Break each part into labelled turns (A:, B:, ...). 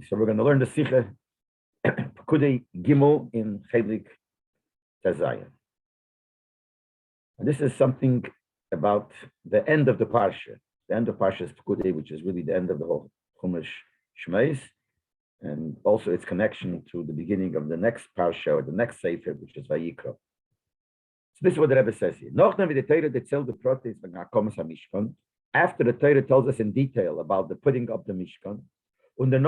A: So we're going to learn the Sikha Pekudei Gimel in Chelik Tazayim. And this is something about the end of the Parsha. The end of Parsha is Pekudei, which is really the end of the whole Chumash Shmeis, and also its connection to the beginning of the next Parsha, or the next Sefer, which is Vayikra. So this is what the Rebbe says here. After the Torah tells us in detail about the putting up the Mishkan, and then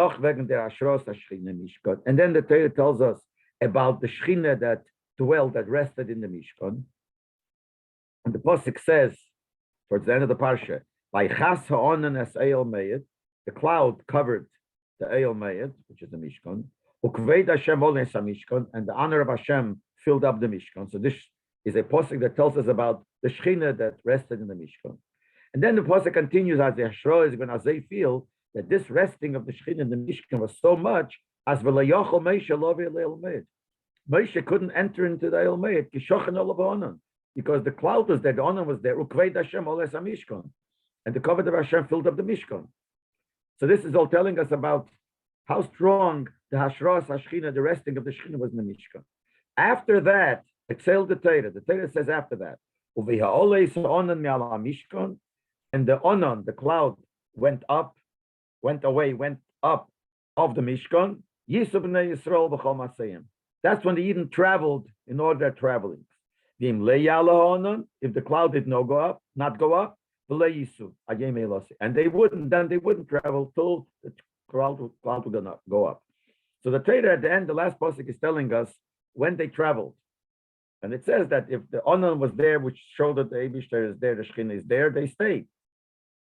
A: the Torah tells us about the Shechina that dwelled, that rested in the Mishkan. And the Pasuk says, towards the end of the Parsha, by Chas ha'onan es Eil Meyed, the cloud covered the Eil Meyed, which is the Mishkan, Ukveid Hashem ol es Mishkan, and the honor of Hashem filled up the Mishkan. So this is a Pasuk that tells us about the Shechina that rested in the Mishkan. And then the Pasuk continues as the Hashro is going to feel that this resting of the Shechina in the Mishkan was so much as v'layachol Moshe lo v'yel Meyed. Moshe couldn't enter into the Eil Meyed because the cloud was there, the honor was there. Ukveid Hashem ol es Mishkan, and the cover of Hashem filled up the Mishkan. So this is all telling us about how strong the Hashras Hashchina, the resting of the Shechina, was in the Mishkan. After that, exhaled the Torah. The Torah says after that, and the onan, the cloud, went up of the Mishkan. That's when the Eden traveled in all their travelings. If the cloud did not go up, and they wouldn't travel till the cloud would not go up. So the Torah at the end, the last pasuk is telling us when they traveled. And it says that if the Onan was there, which showed that the Eibishter is there, the Shechina is there, they stayed.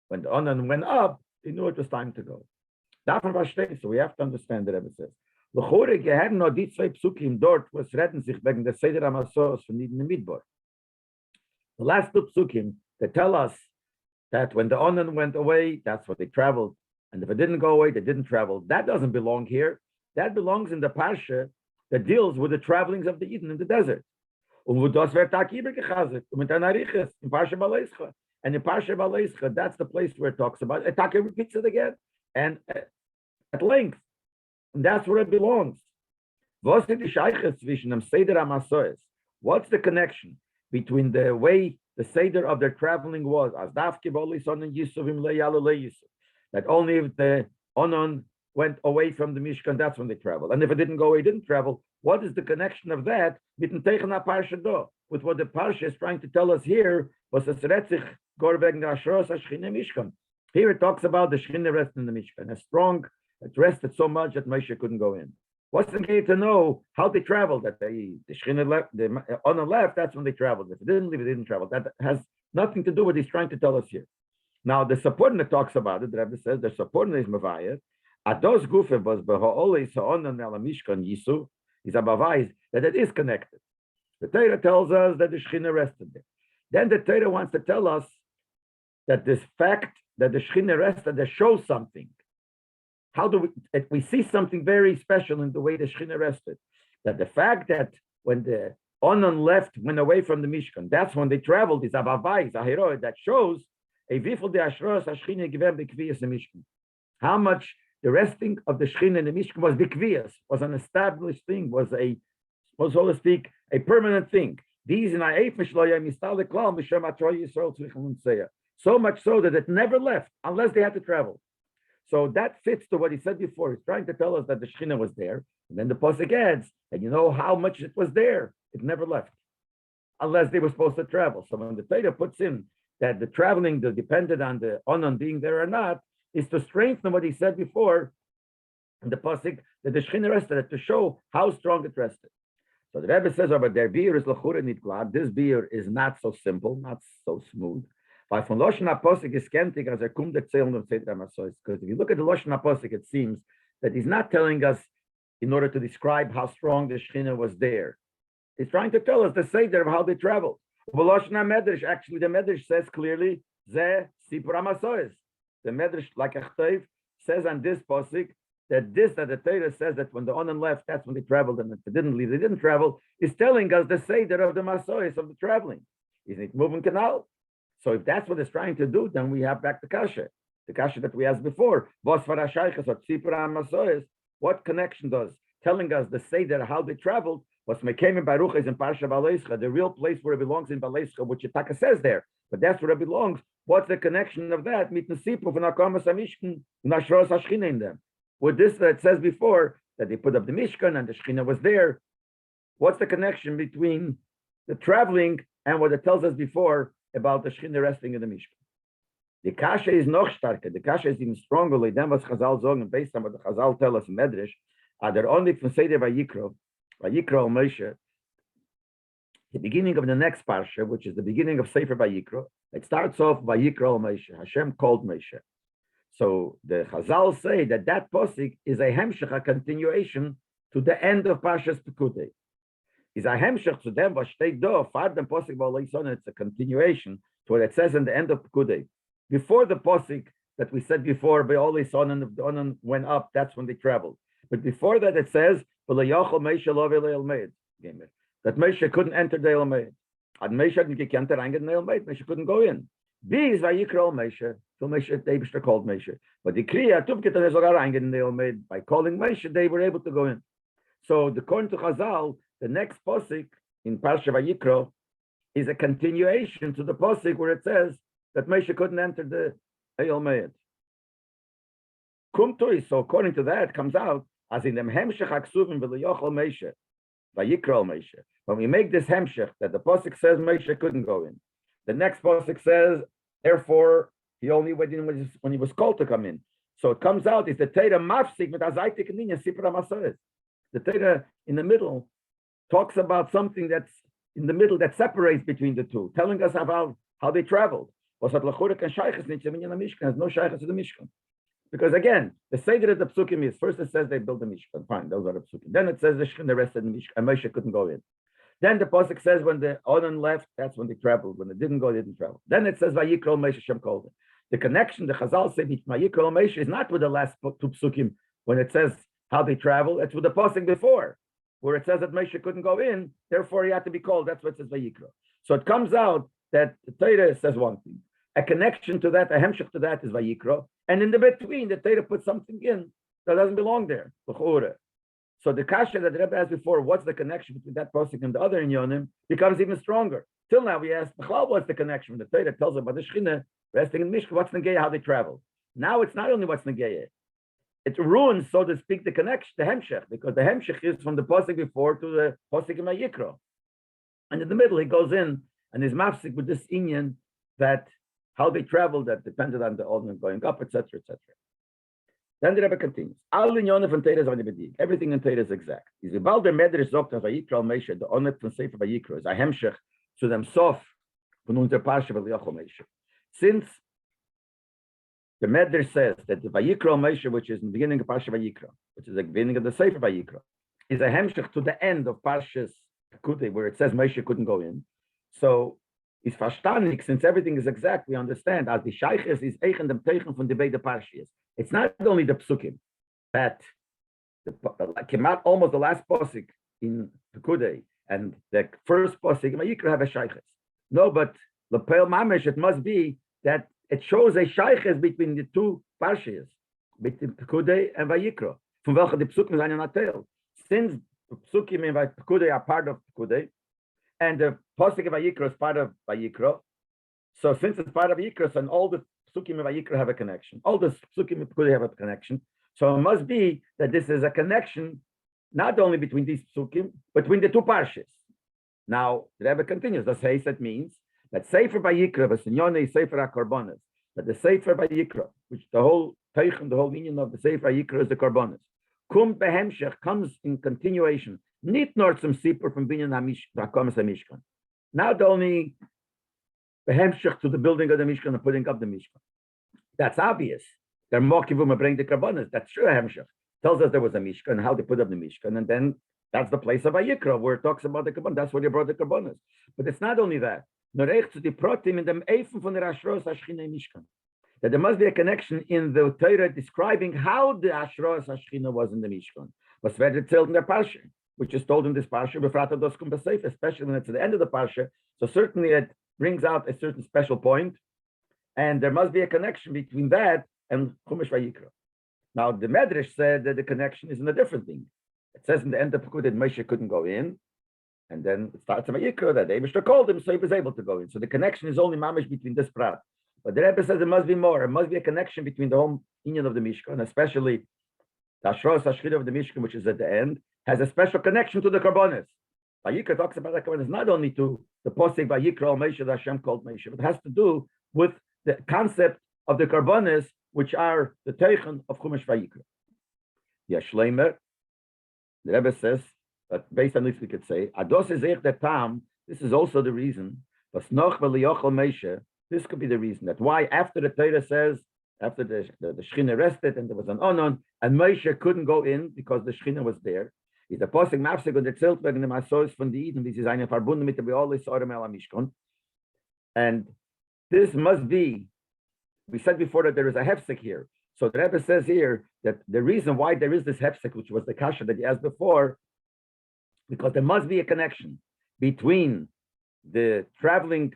A: When the Onan went up, they knew it was time to go. So we have to understand the Rebbe says. The last two psukim, they tell us that when the Onan went away, that's what they traveled. And if it didn't go away, they didn't travel. That doesn't belong here. That belongs in the Parsha that deals with the travelings of the Eden in the desert. And in Parsha Baleischa, that's the place where it talks about it. It repeats it again, and at length. And that's where it belongs. What's the connection between the way the Seder of their traveling was, that only if the Onan went away from the Mishkan, that's when they traveled. And if it didn't go away, didn't travel, what is the connection of that with what the Parsha is trying to tell us here? Here it talks about the Shechina resting in the Mishkan, as strong, it rested so much that Moshe couldn't go in. What's the need to know how they traveled? That the Shechina left, on the left, that's when they traveled. If it didn't leave, it didn't travel. That has nothing to do with what he's trying to tell us here. Now, the subordinate talks about it. The Rabbi says the subordinate is Mavayat. Ados Gufe was Beha'olei Sa'onan Ala Mishkan Yisu is a Bavais, that it is connected. The Torah tells us that the Shechina rested there. Then the Torah wants to tell us that this fact that the Shechina rested there shows something. How do we see something very special in the way the Shechina rested? That the fact that when the Onan went away from the Mishkan, that's when they traveled, is a Bavais, a hero, that shows a Vifel de Ashros Hashchina Givem Bekviyas the Mishkan. How much the resting of the Shechina in the Mishkan was Bekviyas, was an established thing, was so to speak, a permanent thing. These in so much so that it never left unless they had to travel. So that fits to what he said before. He's trying to tell us that the Shechina was there, and then the pasuk adds, and you know how much it was there. It never left unless they were supposed to travel. So when the Torah puts in that the traveling that depended on the Onan being there or not, is to strengthen what he said before in the pasuk that the Shechina rested, to show how strong it rested. So the Rebbe says, "But their beer is lachura nit glad. This beer is not so simple, not so smooth." Because if you look at the Lashon HaPosik, it seems that he's not telling us in order to describe how strong the Shechina was there. He's trying to tell us the Seder of how they traveled. Actually, the Medrash says clearly, Zeh Sipur HaMasois. The Medrash, like Achtoiv, says on this Posik that the Torah says that when the Onan left, that's when they traveled, and if they didn't leave, they didn't travel, is telling us the Seder of the Masois, of the traveling. Isn't it moving canal? So if that's what it's trying to do, then we have back the kasha. The kasha that we asked before, what connection does telling us the Seder how they traveled was Mekayim Baruch is in Parsha Baleischa, the real place where it belongs in Baleischa, which Itaka says there, but that's where it belongs. What's the connection of that? Mit Nesipu von Akamas HaMishkan, Nashros HaShchina in them. With this that says before that they put up the Mishkan and the Shechina was there. What's the connection between the traveling and what it tells us before about the Shechina resting in the Mishkan? The kasha is noch starker. The kasha is even stronger. Like them was Chazal sagen, based on what the Chazal tell us in Medrash, are there only from Seder Vayikra Moshe, the beginning of the next parsha, which is the beginning of Sefer Vayikra. It starts off Vayikra Moshe. Hashem called Moshe. So the Chazal say that posik is a hemshech, a continuation to the end of Parshas Pekudei. Is a hemshech to them was steht do far dem posik ba'olei. It's a continuation to what it says in the end of Pekudei. Before the posik that we said before, Be'olei son and the Onan went up, that's when they traveled. But before that it says that Moshe couldn't enter the Elmeid. And Moshe Moshe couldn't go in. B is Vayikra Moshe. So Moshe, they called Moshe. But the Kriya Tuvkita is in the Elmeid. By calling Moshe, they were able to go in. So according to Chazal, the next posik in Parsha Vayikra is a continuation to the posik where it says that Moshe couldn't enter the Elmeid. Kumtui. So according to that, it comes out as in them Hemshech Aksuvim V'Leyochel Moshe. Vayikra Moshe. When we make this hemshech that the pasuk says Moshe couldn't go in, the next pasuk says therefore he only went in when he was called to come in. So it comes out it's the Torah mafsik with azaytik ninya sipra masoret. The Torah in the middle talks about something that's in the middle that separates between the two, telling us about how they traveled. Was hat lachurek and shayches nicht in the Mishkan, has no shayches to the Mishkan. Because again, the Seder of the Psukim is first it says they built the Mishkan. Fine, those are the Psukim. Then it says the rest of the Mishkan, and Moshe couldn't go in. Then the pasuk says when the Onan left, that's when they traveled. When they didn't go, they didn't travel. Then it says Vayikra Moshe Shem called it. The connection, the Chazal said Vayikra Moshe is not with the last two psukim when it says how they travel. It's with the pasuk before, where it says that Moshe couldn't go in, therefore he had to be called. That's what it says Vayikra. So it comes out that the Torah says one thing. A connection to that, a hemshech to that is Vayikra, and in the between, the Torah puts something in that doesn't belong there. So the kasha that the Rebbe asked before, what's the connection between that pasuk and the other inyonim, becomes even stronger. Till now, we asked, what's the connection? The Torah tells about the Shechina resting in Mishkan, what's Negeya, how they travel. Now it's not only what's Negeya, it ruins, so to speak, the connection, the hemshech, because the hemshech is from the pasuk before to the pasuk in Vayikra. And in the middle, he goes in and is mafsik with this inyan that how they traveled, that depended on the Onan going up, etc., etc. Then the Rebbe continues. Everything in Torah is exact. Is about the Medrash Zokt of Vayikra Moshe, the Onet from Sefer Vayikra, is a hemshech to them sof von unter Parsha V'Leyochel Moshe. Since the Medrash says that the Vayikra Moshe, which is in the beginning of Parsha Vayikra, which is the beginning of the Sefer Vayikra, is a hemshech to the end of Parshas Pekudei, where it says Moshe couldn't go in. So is verstandig, since everything is exact, we understand as the shayches is eichen dem teichen from the beide parshiyos. It's not only the psukim that came out almost the last pasuk in Pekudei and the first pasuk in Vayikra have a shayches. No, but lepel mamish, it must be that it shows a shayches between the two parshiyos, between Pekudei and Vayikra, from welche the psukim zijn natel. Since the psukim in Pekudei are part of Pekudei, and the pasuk of Vayikra is part of Vayikra. So since it's part of Vayikra, and all the psukim of Vayikra have a connection, all the psukim of Pekudei have a connection. So it must be that this is a connection not only between these psukim, but between the two parshas. Now the Rebbe continues. The Sefer means that Sefer Vayikra, v'sinyone Sefer HaKorbanos, that the Sefer Vayikra, which the whole teichem, the whole meaning of the Sefer Vayikra is the Korbanos, kum behemshech, comes in continuation. Nicht nur zum Sipur from Binyan HaKomas HaMishkan. Not only the hemshech to the building of the Mishkan and putting up the Mishkan. That's obvious. They're mokivum bring the karbonas. That's true. Hemshech tells us there was a Mishkan, how they put up the Mishkan, and then that's the place of Vayikra where it talks about the karbonas. That's where they brought the karbonas. But it's not only that. Norech to the protim in the eifen von der Ashros Hashchina Mishkan. That there must be a connection in the Torah describing how the Ashros Hashchina was in the Mishkan. Was where it tells in the Parsha, which is told in this parsha, especially when it's at the end of the parsha. So certainly it brings out a certain special point, and there must be a connection between that and Chumash Vayikra. Now, the Medrash said that the connection is in a different thing. It says in the end of Pekudei that Moshe couldn't go in, and then it starts in Vayikra that Eibishter called him, so he was able to go in. So the connection is only mamish between this prat. But the Rebbe says there must be more. It must be a connection between the whole union of the Mishkan, especially the Ashros Hashchina of the Mishkan, which is at the end, has a special connection to the Karbonis. Vayikra talks about the Karbonis not only to the posik Vayikra al Moshe that Hashem called Moshe, but it has to do with the concept of the Karbonis, which are the Teichen of Chumash Vayikra. Yashleimer, the Rebbe says, but based on this we could say, Ados is the Tam, this is also the reason, was noch v'liyochel Moshe, this could be the reason that why after the Torah says, after the Shechina rested and there was an Onon, and Moshe couldn't go in because the Shechina was there, is the Posig Mafsig und erzählt wegen dem Asos von den Iden, wie sie seien verbunden mit der Beolis Orem El Mishkan. And this must be, we said before that there is a hefsek here. So the Rebbe says here that the reason why there is this hefsek, which was the kasha that he asked before, because there must be a connection between the traveling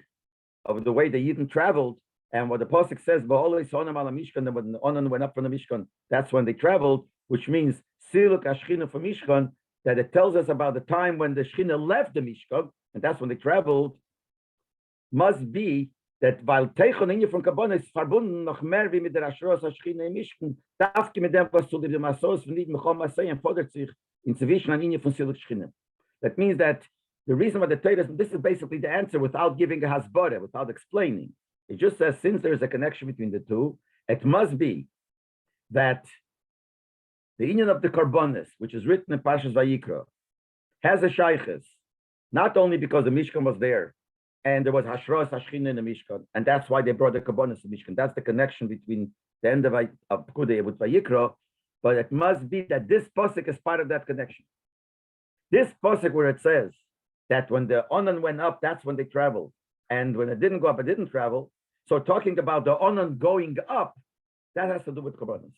A: of the way the Yidden traveled and what the Pasuk says, Ba'olei Sonam ala Mishkan, when the Onan went up from the Mishkan, that's when they traveled, which means Siluk Ashchina from Mishkan, that it tells us about the time when the Shechina left the Mishkan, and that's when they traveled, must be that weil Teichon Inje von Kabbalah ist verbunden noch mehr wie mit der Ashros Ashchina im Mishkan, darfke mit dem, was zu dem Asos von Yidden Mechom Masei und fordert sich inzwischen an Inje von Siluk Shechina. That means that the reason why the Torah, this is basically the answer without giving a hasbara, without explaining. It just says, since there is a connection between the two, it must be that the union of the Karbonis, which is written in Parshas Vayikra, has a shaykhis, not only because the Mishkan was there, and there was Hashros Hashchina in the Mishkan, and that's why they brought the Karbonis to Mishkan. That's the connection between the end of Pekudei with Vayikra, but it must be that this pasuk is part of that connection. This pasuk where it says that when the Onan went up, that's when they traveled. And when it didn't go up, it didn't travel. So talking about the Onan going up, that has to do with Karbonis.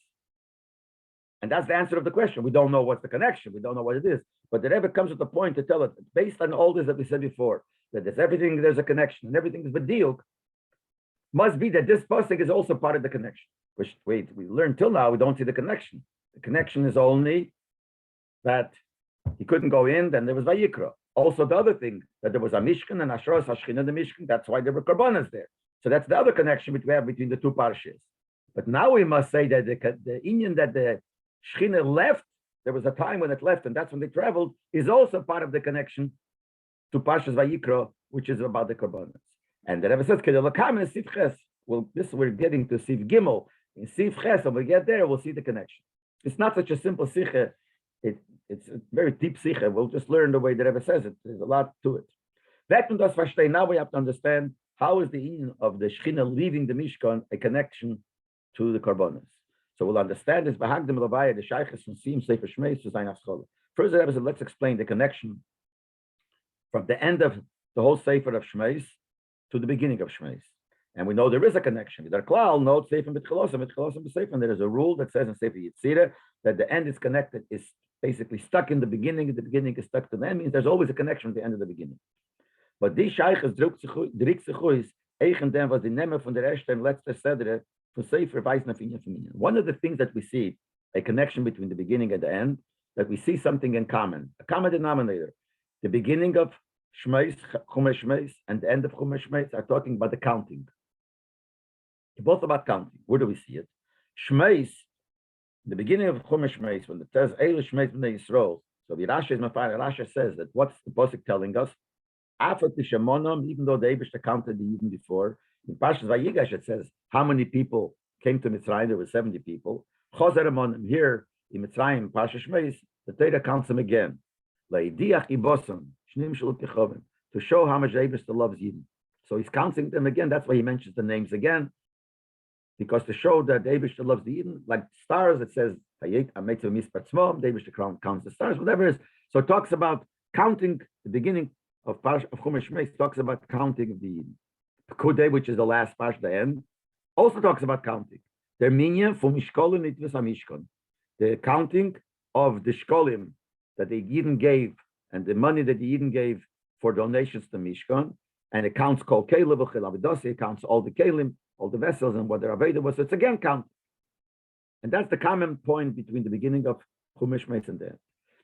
A: And that's the answer of the question. We don't know what's the connection. We don't know what it is. But the Rebbe comes to the point to tell it, based on all this that we said before, that there's everything, there's a connection, and everything is b'diuk, must be that this pasuk is also part of the connection. Which, wait, we learned till now, we don't see the connection. The connection is only that he couldn't go in, then there was Vayikra. Also, the other thing, that there was a Mishkan and Ashros Hashchina in the Mishkan, that's why there were Karbonas there. So that's the other connection we have between the two parshas. But now we must say that the Indian that the Shechina left, there was a time when it left, and that's when they traveled, is also part of the connection to Parshas Vayikra, which is about the Karbonas. And the Rebbe says, Kedolakam and Siv Ches. Well, this we're getting to Siv Gimel. In Siv Ches, when we get there, we'll see the connection. It's not such a simple Sicha. It's a very deep Sicha. We'll just learn the way the Rebbe says it. There's a lot to it. Now we have to understand how is the union of the Shechina leaving the Mishkan a connection to the Karbonas. So we'll understand this. Bahagdim Lavaya, the Shaykhis from Sim Sefer Shmeis to Zayin Afschola. First, the Rebbe said, let's explain the connection from the end of the whole Sefer of Shmeis to the beginning of Shmeis. And we know there is a connection. There Klal notes Sefer B'Tchilosim B'Sefer. There is a rule that says in Sefer Yitzira that the end is connected, is basically stuck in the beginning is stuck to the end, means there's always a connection at the end of the beginning. But die Shaykhis drückt sich aus, eigen dem, was die Nehmer von der ersten und letzten Sedre von Sefer weisen auf Inyan von Inyan. One of the things that we see, a connection between the beginning and the end, that we see something in common, a common denominator. The beginning of Shmeis, Chumash Shmeis, and the end of Chumash Shmeis are talking about the counting. They're both about counting. Where do we see it? Shmeis, the beginning of Chumash Shmeis, when it says Eilish Shmeis B'nei Yisrael, so the Rashi is Mafar, Rashi says that what's the Pasuk telling us? After the Shemonam, even though the Eibishter counted the Yidden before, in Parshas Vayigash it says how many people came to Mitzrayim. There were 70 people. Chozer Amonim, here in Mitzrayim, Parshas Shmeis, the Torah counts them again. Leidiach ibosam, shnim shaluk yechoven, to show how much the Eibishter loves Yidden. So he's counting them again. That's why he mentions the names again, because to show that the Eibishter loves the Yidden, like stars, it says Hayet Ametzu Mispat Tzmom, the Eibishter counts the stars, whatever it is. So it talks about counting the beginning of Chumash Shmeis, talks about counting the Pekudei, which is the last parsha, the end, also talks about counting. The minyan from Mishkolim Nitvus HaMishkan, the counting of the Shkolim that the Yidden gave and the money that the Yidden gave for donations to Mishkan, and it counts Kol Kelim V'Chil Avidosi, it counts all the Kelim, all the vessels, and what their Aveda was. So it's again count. And that's the common point between the beginning of Chumash Shmeis and the end.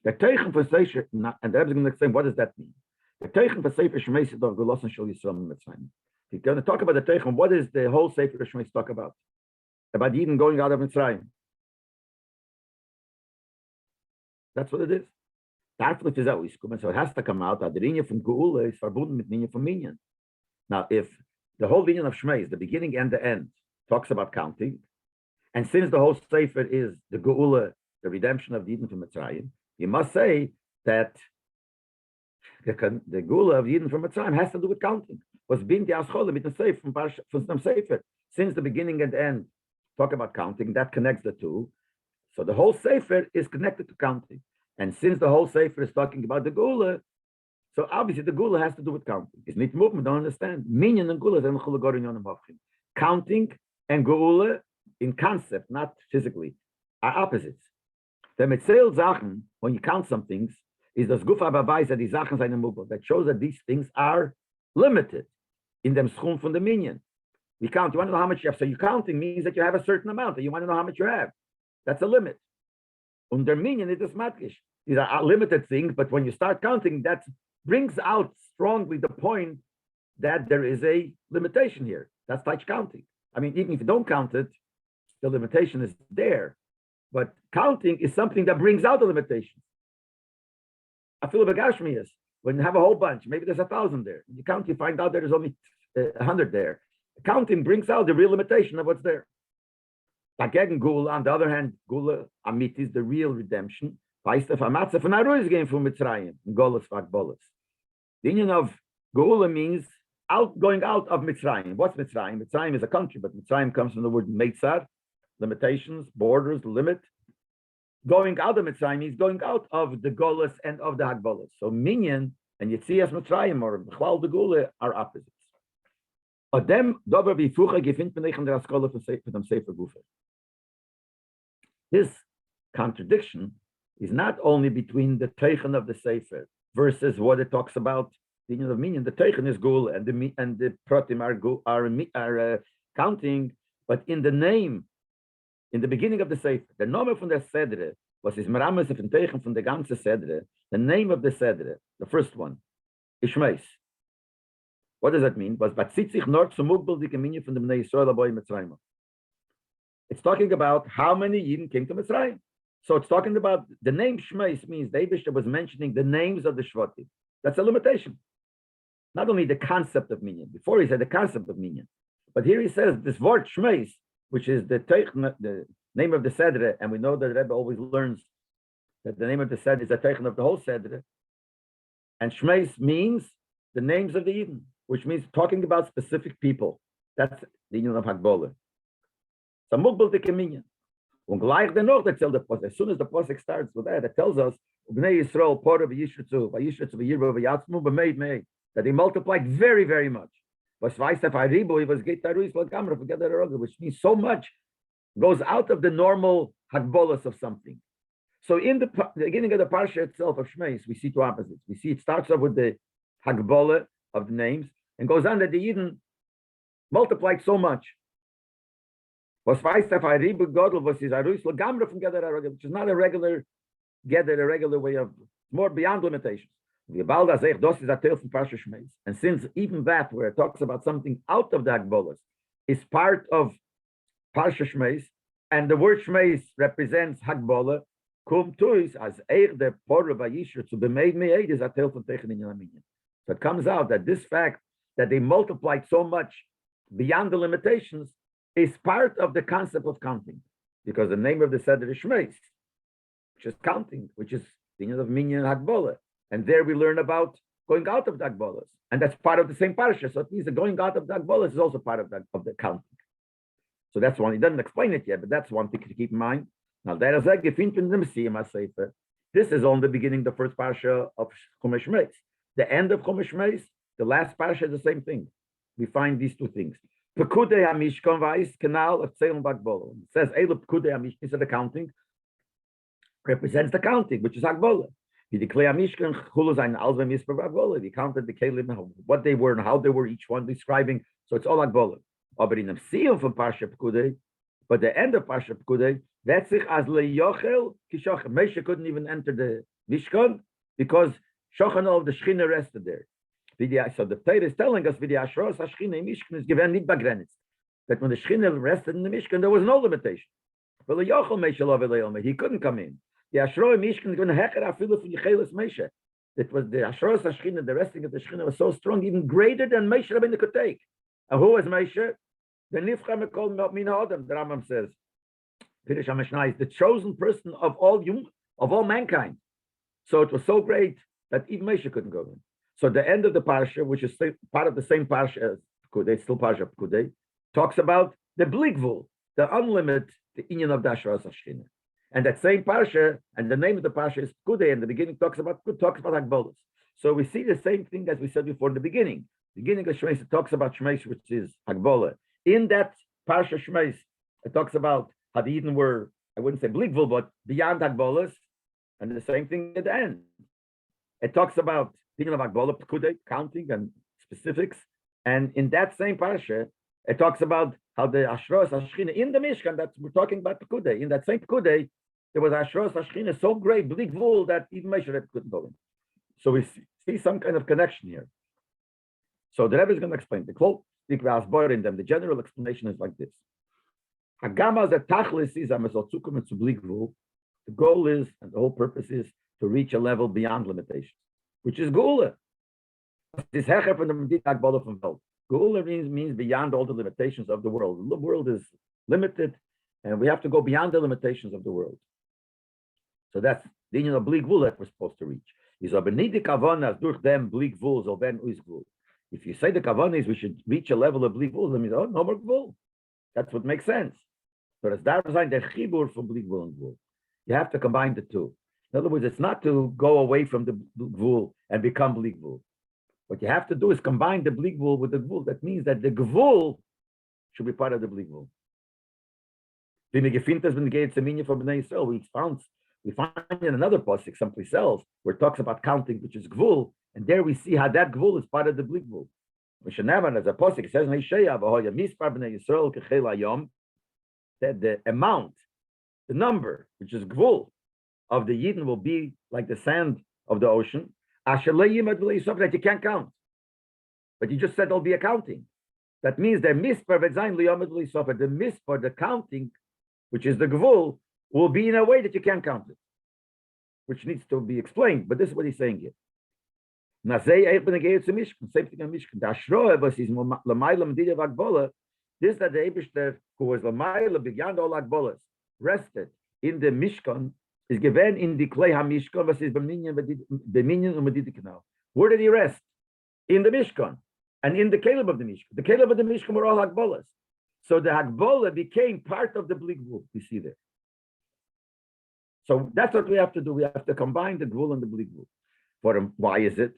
A: The Teichen for Sefer, and the Rebbe is going to explain what does that mean. The Teichen for Sefer Shmeis is of Golosan Shel Yisrael Mitzrayim. If you're going to talk about the Teichen, what is the whole Sefer Shmeis talk about? About Yidden going out of Mitzrayim. That's what it is. Darflich is always coming, so it has to come out that the lineage from Geula is verbunden mit lineage from Minyan. Now, if the whole lineage of Shmeis, the beginning and the end, talks about counting, and since the whole Sefer is the Geula, the redemption of Yidden from Mitzrayim, you must say that the Geula of Yidden from Mitzrayim has to do with counting. Was bin die Aschole mit dem Sefer from some Sefer. Since the beginning and the end talk about counting, that connects the two. So the whole Sefer is connected to counting. And since the whole Sefer is talking about the Geula, so obviously the Geula has to do with counting. It's not movement, don't understand. Minyan and Geula are counting and Geula in concept, not physically, are opposites. The Metzel Sachen, when you count some things, is das Gufa Beweis that die Sachen seine Mubel. That shows that these things are limited in them schum from the Minyan. We count, you want to know how much you have. So you counting means that you have a certain amount, and you want to know how much you have. That's a limit. Under Minyan, it is matkish. These are limited things, but when you start counting, that brings out strongly the point that there is a limitation here. That's touch counting. I mean, even if you don't count it, the limitation is there. But counting is something that brings out the limitation. I feel Bagashmi is when you have a whole bunch, maybe there's 1,000 there. You count, you find out there's only 100 there. Counting brings out the real limitation of what's there. Dagegen Gula, on the other hand, Gula Amit is the real redemption. Weißt du, Famatze von Aruis gehen von Mitzrayim, Golas Vakbolas. The union of Gula means going out of Mitzrayim. What's Mitzrayim? Mitzrayim is a country, but Mitzrayim comes from the word Meitzar, limitations, borders, limit. Going out of Mitzrayim means going out of the Golas and of the Hagbolas. So Minyan and Yitzias Mitzrayim or B'chlal the Gula are opposites. Odem dober wie Fucha gefindt man in der Askola von dem Sefer Gufa. This contradiction is not only between the Teichen of the Sefer versus what it talks about the union of Minyan. The Teichen is Gul and the Pratim are counting, but in the name, in the beginning of the Sefer, the name from the Sedre was is Merames of Teichen from the ganze Sedre. The name of the Sedre, the first one, is Shmeis. What does that mean? It's talking about how many Yidden came to Mitzrayim. So it's talking about the name Shmeis means the Eibishter was mentioning the names of the Shvatim. That's a limitation. Not only the concept of Minyan. Before he said the concept of Minyan. But here he says this word Shmeis, which is the name of the Sedre, and we know that the Rebbe always learns that the name of the Sedre is the Teichen of the whole Sedre. And Shmeis means the names of the Yidden, which means talking about specific people. That's the union of Hagbola. So Mugbal de Minyan. Und gleich dennoch erzählt der Posek. As soon as the Posek starts with that, it tells us Bnei Yisrael Pora v'Yishritzu v'Yirba v'Yatzmu b'Meid Meid, that they multiplied very, very much. Was weiß auf Aribo, was geht Taruis l'Gamra together, which means so much goes out of the normal Hagbolas of something. So in the beginning of the parsha itself of Shmeis, we see two opposites. We see it starts off with the Hagbola of the names and goes on that the Yidden multiplied so much. Was weiß auf Aribo Godel, was is Aruis l'Gamra from Gather, which is not a regular gather, a regular way of more beyond limitations. And since even that, where it talks about something out of the Hagbolas, is part of Parsha Shmeis, and the word Shmeis represents Hagbola, kum tuis as the Porah v'Yishur to be made me is a tel from Techen in Yaminyan. So it comes out that this fact that they multiplied so much beyond the limitations is part of the concept of counting, because the name of the Seder is Shmeis, which is counting, which is the union of Minyan and Hagbola. And there we learn about going out of the Hagbolas, and that's part of the same parsha. So it means that going out of the Hagbolas is also part of the counting. So that's one. He doesn't explain it yet, but that's one thing to keep in mind. Now, this is only the beginning, the first parsha of Chumash Shmeis. The end of Chumash Shmeis, the last parsha is the same thing. We find these two things. Pekudei Hamishkan Vais Canal of Tzeilon Hagbola. It says Elu Pekudei Hamishkan, instead of counting, represents the counting, which is Hagbola. He declared Mishkan Chulu Zayin Alzvei Misper Hagbola. He counted the Kelim, what they were and how they were, each one describing. So it's all Hagbola. But in the seal from Parsha Pekudei, but the end of Parsha Pekudei, Vetzich as leyochel kishochem. Moshe couldn't even enter the Mishkan because Shochan of the Shechina rested there. So the Torah is telling us, the Ashros HaShechina in Mishkan is given nicht begrenzt. That when the Shechina rested in the Mishkan, there was no limitation. But leyochel Moshe lo v'leilme, he couldn't come in. The Ashro in Mishkan is going to hecher afilu from Yechelis Moshe. It was the Ashros HaShechina, the resting of the Shechina was so strong, even greater than Moshe Rabbeinu could take. And who was Moshe? The Nifcha Mekol Mina Adam, the Rambam says. Pirush HaMishnah is the chosen person of all mankind. So it was so great that even Moshe couldn't go in. So the end of the parsha, which is part of the same parsha as Pekudei, still parsha Pekudei, talks about the bligvul, the unlimited, the inyan of the Ashras HaShechina. And that same parsha, and the name of the parsha is Pekudei, and the beginning talks about Hagbolos. So we see the same thing as we said before in the beginning. Beginning of Shmeis, it talks about Shmeis, which is Hagbola. In that parsha Shmeis, it talks about how the Eden were, I wouldn't say bligvul, but beyond Hagbolos, and the same thing at the end. It talks about Dinyan of Hagbola, Pekudei, counting and specifics. And in that same parsha, it talks about how the Ashros HaShechina in the Mishkan, that we're talking about Pekudei, in that same Pekudei, there was Ashros HaShechina so great, bligvul, that even Moshe couldn't go in. So we see some kind of connection here. So the Rebbe is going to explain. The quote, in them, the general explanation is like this. Hagama the tachlis is amazotzukum to bligvul. The goal is, and the whole purpose is, to reach a level beyond limitations, which is Geula. This hecher from the Medina Hagbola from Welt. Geula means beyond all the limitations of the world. The world is limited, and we have to go beyond the limitations of the world. So that's the union of bligvul that we're supposed to reach. Is abenidi kavanas durch dem bligvul so ben uisgvul. If you say the kavanah is we should reach a level of bligvul, that means no more gvul. That's what makes sense. So it's dar sein der chibur from bligvul and gvul. You have to combine the two. In other words, it's not to go away from the gvul and become bligvul. What you have to do is combine the bligvul with the gvul. That means that the gvul should be part of the bligvul. We find in another pasuk someplace else where it talks about counting, which is gvul, and there we see how that gvul is part of the bligvul. As a pasuk says, that the amount, the number, which is gvul, of the Yidden will be like the sand of the ocean, that you can't count. But you just said there'll be a counting. That means the mispar, the mispar, the counting, which is the gvul, will be in a way that you can't count it, which needs to be explained. But this is what he's saying here. Same thing in Mishkan. The Ashroa was his Lamaila Medina Hagbola. This that the Eibishter, who was Lamaila beyond all Hagbolas, rested in the Mishkan, is given in the Klei HaMishkan, was his Beminyan Umedida Canal. Where did he rest? In the Mishkan and in the Caleb of the Mishkan. The Caleb of the Mishkan were all Hagbolas. So the Hagbola became part of the bligvul. We see there. So that's what we have to do. We have to combine the gvul and the bligvul. Why is it?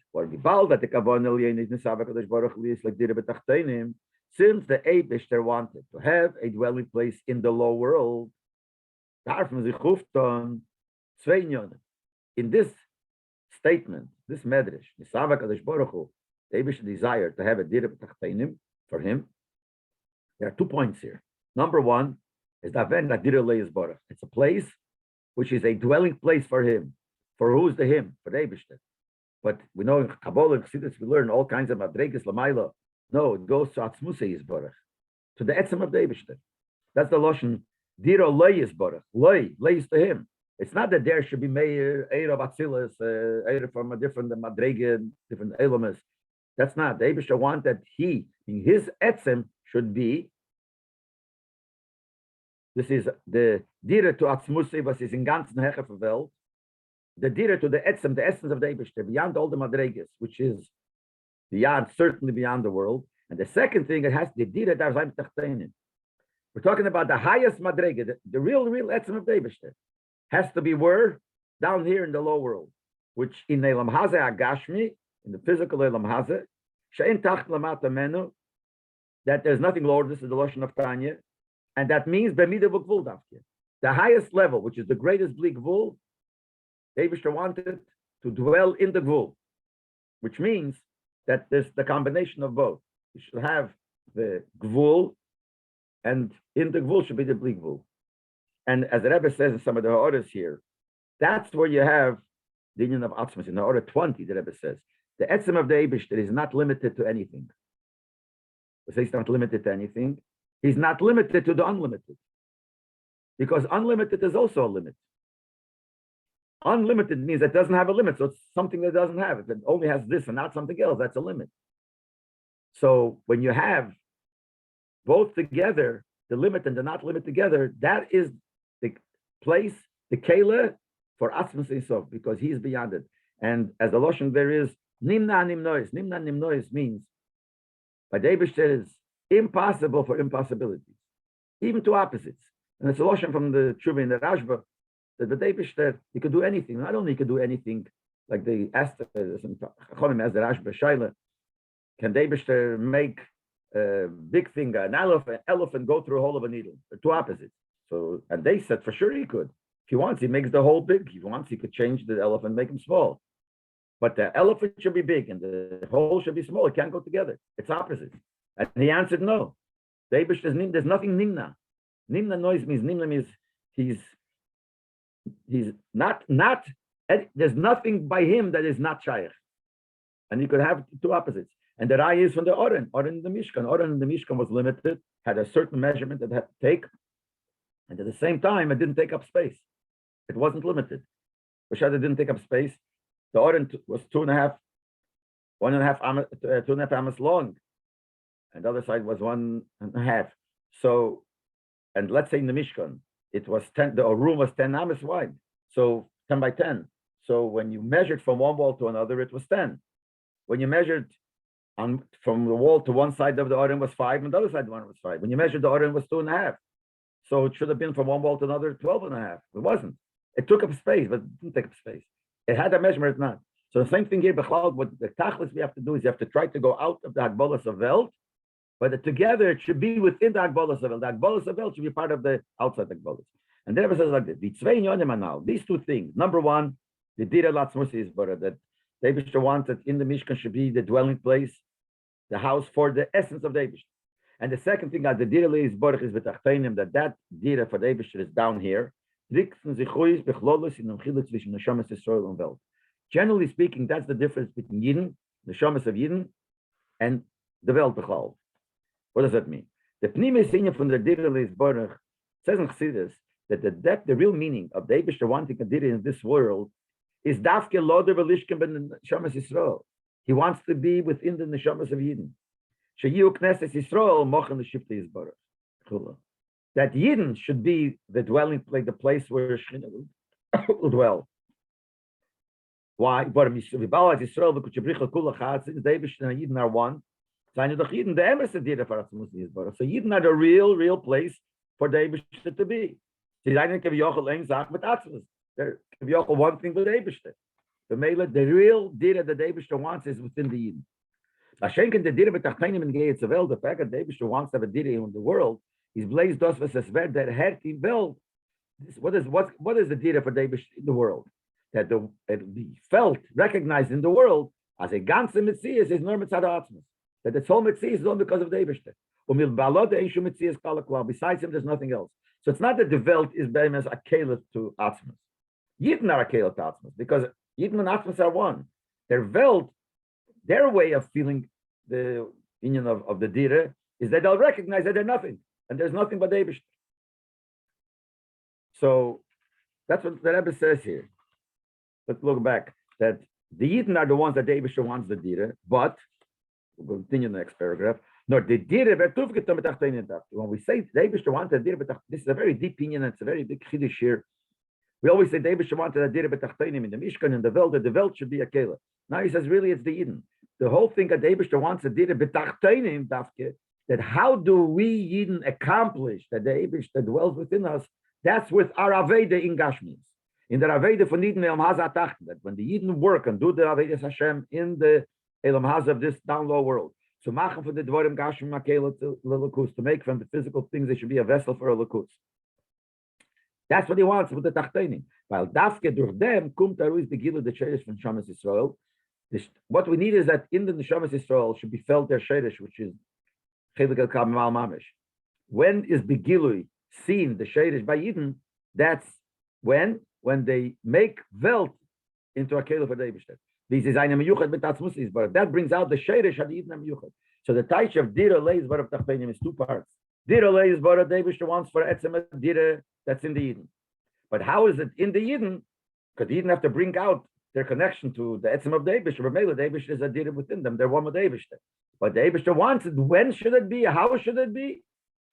A: Since the Eibishter wanted to have a dwelling place in the low world, in this statement, this medrash, the Eibishter desired to have a dir b'tachtenim for him. There are 2 points here. Number one is that it's a place which is a dwelling place for him. For who's the him? For the Eibishter. But we know in Kabbalah and Chassidus we learn all kinds of madregas lamaila. No, it goes to Atzmusei Yisborach, to the etzem of the Eibishter. That's the lashon dira loy Yisborach. Loy lays to him. It's not that there should be meir of Atzilus, eir from a different madrega, different elamas. That's not. The Eibishter want that he, in his etzem, should be. This is the dira to Atzmusei, was is in ganzen Hecher of Welt. The dira to the etzem, the essence of the Eibishter, beyond all the madregas, which is beyond, certainly beyond the world. And the second thing, it has the dira darzayim tachtenim. We're talking about the highest madrega, the real etzem of the Eibishter, has to be where? Down here in the low world, which in Elam Hazeh Agashmi, in the physical Elam Hazeh, she'en tacht lamata menu, that there's nothing lower. This is the lashon of Tanya, and that means b'midah v'gvul davke, the highest level, which is the greatest bli gvul. Eibishter wanted to dwell in the gvul, which means that there's the combination of both. You should have the gvul, and in the gvul should be the bli gvul. And as the Rebbe says in some of the orders here, that's where you have the union of Atzmas. In the order 20, the Rebbe says, the etzem of the Eibishter is not limited to anything. He's not limited to anything. He's not limited to the unlimited. Because unlimited is also a limit. Unlimited means it doesn't have a limit. So it's something that doesn't have. If it only has this and not something else, that's a limit. So when you have both together, the limit and the not limit together, that is the place, the kela for Atzmas Yisov, because he is beyond it. And as the Lashon there is, nimna nimnois. Nimna nimnois means, by the Eibishter is impossible for impossibilities, even to opposites. And it's a Lashon from the Tshuva in the Rashba, that the Eibishter, he could do anything. Not only he could do anything, like they asked some Chachamim as the Rashba Shaila, can the Eibishter make a big finger, an elephant go through a hole of a needle? They're two opposites. So, and they said for sure he could. If he wants, he makes the hole big. If he wants, he could change the elephant, make him small. But the elephant should be big and the hole should be small. It can't go together. It's opposite. And he answered no. The Eibishter, there's nothing nimna. Nimna noise means he's not, there's nothing by him that is not shaykh. And you could have two opposites. And the Rai is from the Oren in the Mishkan. Oren in the Mishkan was limited, had a certain measurement that it had to take. And at the same time, it didn't take up space. It wasn't limited. B'shad it didn't take up space. The Oren was 2.5 amas long. And the other side was 1.5. So, and let's say in the Mishkan, it was 10, the room was 10 amas wide. So 10 by 10. So when you measured from one wall to another, it was 10. When you measured from the wall to one side of the Oren was 5, and the other side of the Oren was 5. When you measured the Oren was 2.5. So it should have been from one wall to another 12.5. It wasn't. It took up space, but it didn't take up space. It had a measurement, not. So the same thing here, what the tachlis we have to do is you have to try to go out of the Hagbolas of Welt, but together it should be within the Hagbolas of Welt. The Hagbolas of Welt should be part of the outside Hagbolas. And then it says like this: these two things. Number one, the Dira Latzmusi is better, that David wanted in the Mishkan should be the dwelling place, the house for the essence of David. And the second thing, that the Dira is Baruch is betachtenim, that Dira for David is down here. Generally speaking, that's the difference between Yidden, the Shamas of Yidden, and the Welt Bechal. What does that mean? The Pnimis Inyan from the Dira is Baruch says in Chassidus that the real meaning of the Eibishter wanting a Dira in this world is Dafke Loder Velishkem ben Shamas Yisrael. He wants to be within the Neshamas of Yidden. Sheyu Knesset Yisrael mochen l'shifte Yisbarach. That Yidden should be the dwelling place, the place where Shechina will dwell. Why? Since the Eibishter and Yidden are one, so Yidden are the real place for the Eibishter to be. They're one thing with the Eibishter. The real Dira that the Eibishter wants is within the Yidden. The fact that the Eibishter wants to have a Dira in the world is blazed us with a that herti well. What is the Dira for the Eibishter in the world? That it be felt, recognized in the world as a ganze Metzias is nur mitzad ha'atzmus. That its whole Metzias is only because of the Eibishter. Besides him, there's nothing else. So it's not that the Welt is be'emes a kela to atzmus. Yidden are a kela to atzmus because Yidden and atzmus are one. Their Welt, their way of feeling the union of the Dira is that they'll recognize that they're nothing and there's nothing but the Eibishter. So that's what the Rebbe says here. Let's look back. That the Yidden are the ones that the Eibishter wants the Dira, but we'll continue the next paragraph. No, the Dira, when we say the Eibishter wanted the Dira, this is a very deep opinion and it's a very big chiddush here. We always say the Eibishter wanted a Dira betachtenim in the Mishkan, in the Welt, that the Welt should be a Kela. Now he says, really, it's the Yidden. The whole thing that the Eibishter wants a Dira betachtenim, that how do we Yidden accomplish that the Eibishter dwells within us? That's with our Aveda in Gashmis. In the Aveda for Yidden Elam Haza Tachten, that when the Yidden work and do the Aveda Hashem in the Elam Haza of this down low world, so machen for the Dvorim Gashim Makela to Lakus, to make from the physical things, they should be a vessel for a Lakus. That's what he wants with the Tachtenim. While Dafke durch them, Kum Taru is the Gilu, the Sheresh from Shamas Yisrael. What we need is that in the Neshamas Yisrael should be felt their Sheresh, which is Chelik El Kamal Mamish. When is Begilui seen, the Sheresh by Yidden, That's when they make Welt into a Kele for the Eibishter. This is eine Meyuchat mit Atzmus Isbar. That brings out the Sheirish at the Yidna Meyuchat. So the Taich of Dira Leis Bar of Tachpenim is two parts. Dira Leis Bar of the Eibishter wants for Etzem Dira that's in the Yidden. But how is it in the Yidden? Because the Yidden have to bring out their connection to the Etzem of the Eibishter. Remember, the Eibishter is a Dira within them. They're one with the Eibishter. But the Eibishter wants it. When should it be? How should it be?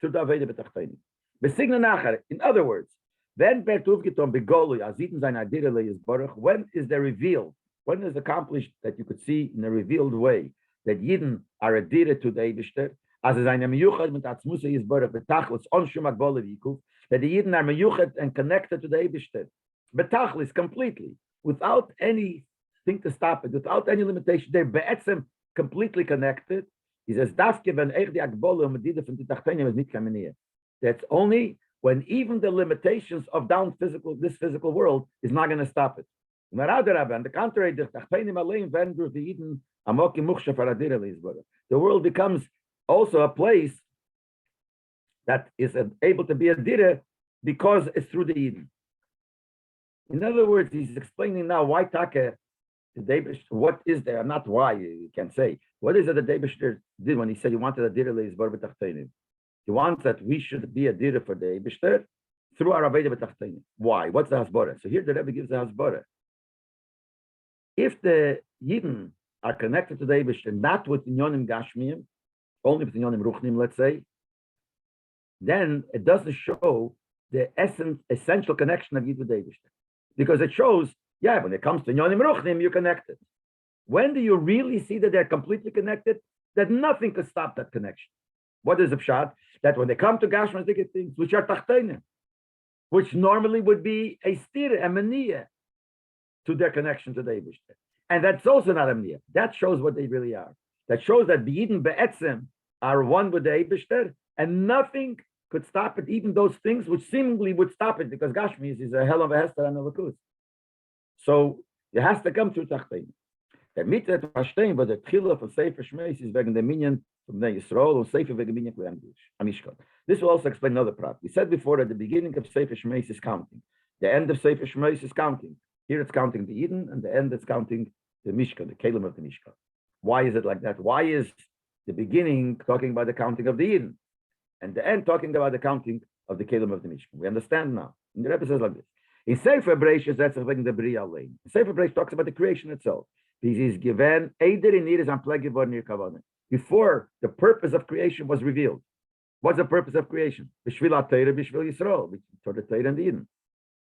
A: To the Aveda B'Tachpenim. Besigna Nachar. In other words, when Bertuv Giton Begolu, Aziten Zain Adira Leis Baruch, when is the reveal? When is accomplished that you could see in a revealed way that Yidden are a Dira to the Eibishter, as is eine Meyuchat mit Atzmusa Yisbarach betachlis on Shumak Boleviku, that the Yidden are Meyuchat and connected to the Eibishter, betachlis completely, without anything to stop it, without any limitation. They're be'etzem completely connected. He says, Dafke ben eich di Agbole medida from the Tachtenim is nit kameniya. That's only when even the limitations of this physical world is not going to stop it. On the contrary, the world becomes also a place that is able to be a dira because it's through the Eden. In other words, he's explaining now why Taka, what is there, not why, you can say. What is it that Eibishter did when he said he wanted a dira leizbar b'tachtenim? He wants that we should be a dira for the Eibishter through our Aveda b'tachtenim. Why? What's the hasbara? So here the Rebbe gives the hasbara. If the Yidden are connected to the Eibishter, not with Inyonim Gashmiyim, only with Inyonim Ruchnim, let's say, then it doesn't show the essential connection of Yid with the Eibishter. Because it shows, when it comes to Inyonim Ruchnim, you're connected. When do you really see that they're completely connected? That nothing could stop that connection. What is the pshat? That when they come to Gashmic things, which are Tachtenim, which normally would be a stira, a maniyah, to their connection to the Eibishter. And that's also not a mniyah. That shows what they really are. That shows that the Yidden be'etzem are one with the Eibishter, and nothing could stop it, even those things which seemingly would stop it, because Gashmis is a hell of a hester and a lakus. So it has to come through Tachtein. Der Mitzvah to verstehen, but the Tchila of Sefer Shmeis is wegen der Minyan from Bnei Yisrael, and Sefer wegen Minyan Kohen Amishkan. This will also explain another part. We said before that the beginning of Sefer Shmeis is counting. The end of Sefer Shmeis is counting. Here it's counting the Eden, and the end it's counting the Mishkan, the Kelim of the Mishkan. Why is it like that? Why is the beginning talking about the counting of the Eden, and the end talking about the counting of the Kelim of the Mishkan? We understand now. And the Rebbe says like this. In Sefer Bereishis, that's wegen the Bria Lane. Sefer Bereishis talks about the creation itself. This is given, Eider in Iris and Plague before the purpose of creation was revealed. What's the purpose of creation? B'shvil HaTeirah, B'shvil Yisrael, for the Teirah and the Eden.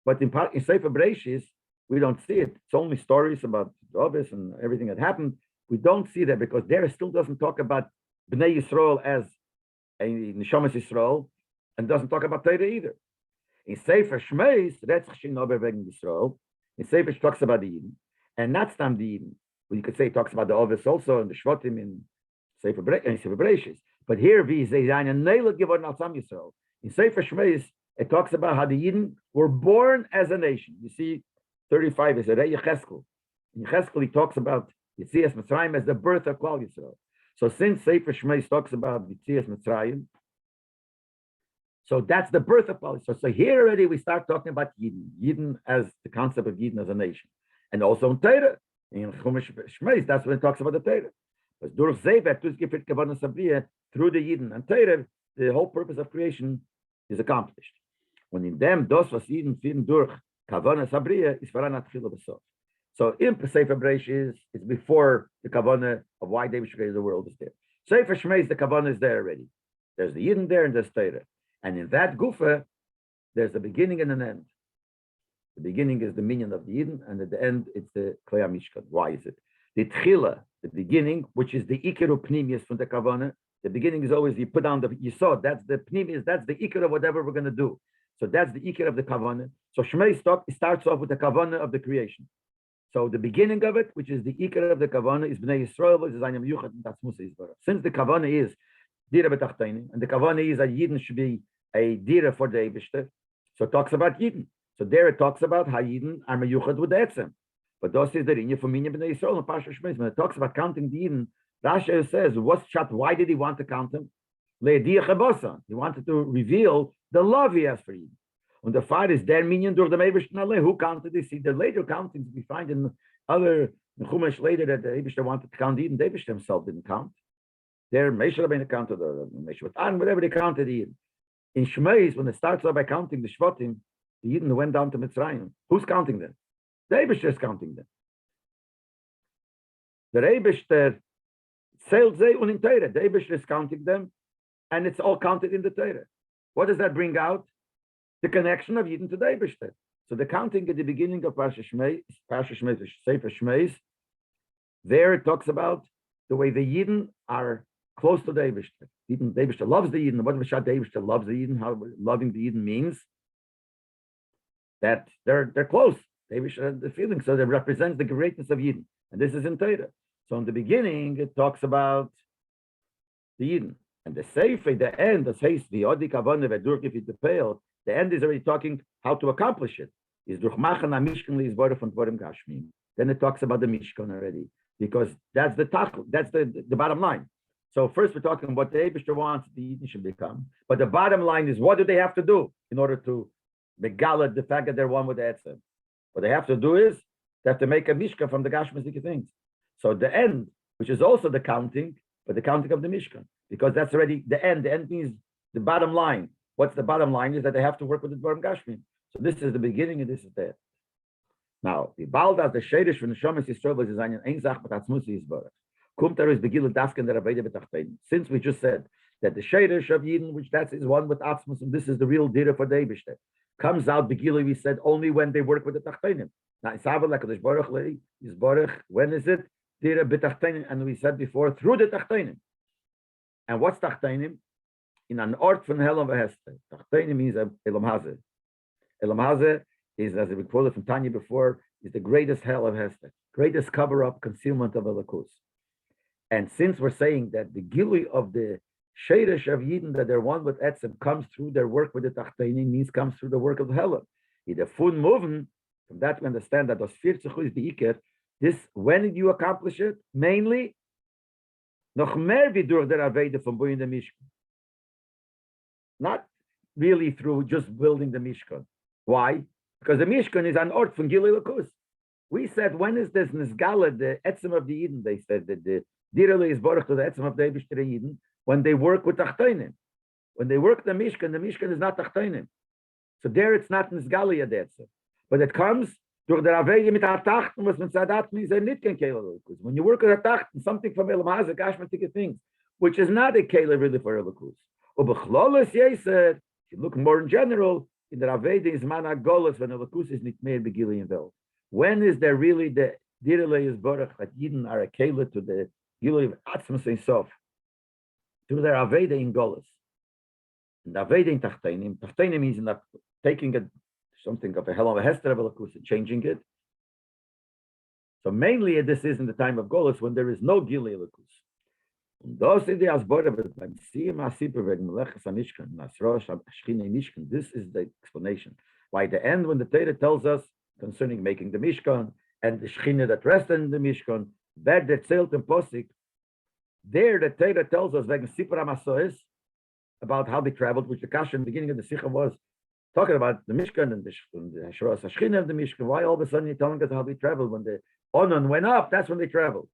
A: But in Sefer Bereishis, we don't see it. It's only stories about Obis and everything that happened. We don't see that because there still doesn't talk about Bnei Yisrael as a Neshamas Yisrael, and doesn't talk about Torah either. In Sefer Shmeis, Yisrael, in Sefer talks about the Eden, and not Stam the Eden. Well, you could say it talks about the Obis also, and the Shvatim in Sefer Bereishis. But here, in Sefer Shmeis, it talks about how the Eden were born as a nation. You see, 35 is a Rei Yecheskel. In Yecheskel, he talks about Yitzias Mitzrayim as the birth of Klal Yisrael. So since Sefer Shmeis talks about Yitzias Mitzrayim, so that's the birth of Klal Yisrael. So here already we start talking about Yidden as the concept of Yidden as a nation. And also in Torah, in Chumash Shmeis, that's when it talks about the Torah. But through the Yidden and Torah, the whole purpose of creation is accomplished. When in them, those was Yidden finden durch Kavana Sabriya is Varanat Chila B'Sof. So in Sefer Bereishis is before the Kavana of why David created the world is there. Sefer Shmeis, the Kavana is there already. There's the Yidden there and there's Torah. And in that Gufa, there's the beginning and an end. The beginning is the minion of the Yidden, and at the end it's the Klei Mishkan. Why is it? The Tchila, the beginning, which is the Ikeru Pnimius from the Kavana. The beginning is always you put down the Yisod. That's the Pnimius. That's the Iker of whatever we're going to do. So that's the Iker of the Kavana. So Shmei starts off with the Kavana of the creation. So the beginning of it, which is the Iker of the Kavana, is Bnei Yisrael, which is Ayam Yuchat, and that's Musa Yisbarach. Since the Kavana is Dira B'Tachteini, and the Kavana is that Yidden should be a Dira for the Eibishter, so it talks about Yidden. So there it talks about how Yidden are Meyuchat with the Etzem. But those is the Rinya for Minyan Bnei Yisrael and Pasha Shmeis. When it talks about counting the Yidden, Rashi says, what's chat? Why did he want to count them? He wanted to reveal the love he has for Yidden. And the fire is their minion durch the Eibishter alle. Who counted this? See, the later countings we find in other Chumash later that the Eibishter wanted to count Eden. The Eibishter himself didn't count. Their Moshe Rabbeinu counted, or Moshe Rabbeinu, whatever they counted Eden. In Shmeis, when it starts off by counting the Shvatim, the Eden went down to Mitzrayim. Who's counting them? The Eibishter is counting them. The Eibishter sailed Zeh und in Torah. The Eibishter is counting them, and it's all counted in the Torah. What does that bring out? The connection of Yidden to the Eibishter. So the counting at the beginning of Parsha Shmeis, Sefer Shmeis, there it talks about the way the Yidden are close to the Eibishter. The Eibishter loves the Yidden. What the Eibishter loves the Yidden? How loving the Yidden means that they're close. The Eibishter has the feeling, so they represent the greatness of Yidden. And this is in Torah. So in the beginning, it talks about the Yidden. And the Sefer, the end, the says the Odi Kavane Vedurkif the Pale, the end is already talking how to accomplish it. Is durch Machen Mishkan li Zborah von Dvorim Gashmim. Then it talks about the Mishkan already, because that's the tachl, that's the bottom line. So first we're talking what the Eibishter wants the Yidden should become, but the bottom line is what do they have to do in order to megala the fact that they're one with the Etzem? What they have to do is they have to make a Mishkan from the Gashmizik things. So the end, which is also the counting, but the counting of the Mishkan, because that's already the end. The end means the bottom line. What's the bottom line is that they have to work with the Dvorim Gashmim. So this is the beginning and this is the end. Now, the Baldas, the Shadish from the Shomas Yisrael is an Einzach, but that's Musi Yisbarach. Kumtar is Begil Dasken der Aveda Betachtein. Since we just said that the Shadish of Yidden, which that is one with Atzmus, and this is the real Dira for the Eibishter, comes out Begil, we said, only when they work with the Tachteinim. Now, Isabel, like the Shbarach, Yisbarach, when is it? Dira Betachtein, and we said before, through the Tachteinim. And what's Tachteinim? In an ort von Helam Vehester. Tachteinim means Elam Hazeh. Elam Hazeh is, as we quoted from Tanya before, is the greatest hell of Hester, greatest cover-up, concealment of Elokus. And since we're saying that the Gilui of the Shadish of Yidden, that they're one with Etzem, comes through their work with the Tachteinim, means comes through the work of Helam. In the Fun Moven, from that we understand that those 40 is the Iker. This, when did you accomplish it? Mainly, noch mehr wie durch der Aveda von Boyin the Mishkan. Not really through just building the Mishkan. Why? Because the Mishkan is an ort from Gilui Lakus. We said, when is this Nisgala, the Etzem of the Yidden? They said that the Direle is Baruch to the Etzem of the Eibishter Yidden, when they work with Tachteinim. When they work the Mishkan is not Tachteinim. So there it's not Nisgala yet Etzem. But it comes durch der Aveda mit Tachten, was man sadat means nicht kein Keiler Lakus. When you work with a Tachten, something from Elam Hazeh, Gashmatik things, which is not a Keiler really for Lakus. Ubechlolos Yeser, if you look more in general, in the Aveda is Mana Golos when Lakus is nicht mehr Begili involved. When is there really the Direle is Baruch that Yidden are a Keiler to the Gilui of Atzmus Ein Sof? Through their Aveda in Golos. And Aveda in Tachteinim. Tachteinim means not taking something of a hell of a Hester of Lakus and changing it. So mainly this is in the time of Golos when there is no Gilui Lakus. This is the explanation. Why the end when the Torah tells us concerning making the Mishkan and the Shechina that rests in the Mishkan, that zählt in Posik, there the Torah tells us wegen Sipur HaMasois about how they traveled, which the Kasha in the beginning of the Sikha was talking about the Mishkan and the Hashras HaShechina of the Mishkan. Why all of a sudden you're telling us how they traveled? When the Onan went up, that's when they traveled.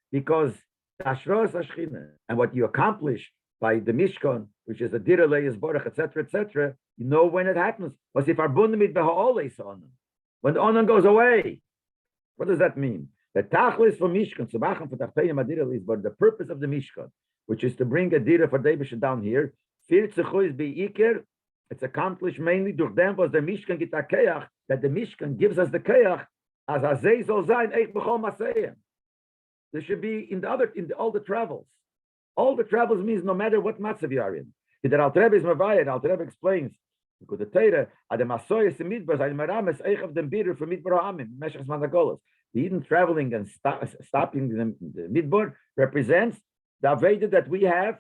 A: Because Hashras HaShechina and what you accomplish by the Mishkan, which is the Direlei Baruch, etc., you know when it happens. Was if Arbun mit Beha'oles Onan. When the Onan goes away. What does that mean? The Tachlis for Mishkan, Subachan for Tachteinim Adirel but the purpose of the Mishkan, which is to bring a Dira for Davish down here, it's accomplished mainly durch them was the Mishkan git a Keach, that the Mishkan gives us the Keach as Azei Zol Zayin Eich B'chol Maseyim. There should be in all the travels. All the travels means no matter what matzav you are in. The Alter Rebbe is Mavayed, Alter Rebbe explains, because the Torah, Adem Asoyes and Midbar, Adem Arames, Eich of them bitter for Midbar Ha'amim, Meshach Managolos. The Eden traveling and stopping the Midbar represents the Aveda that we have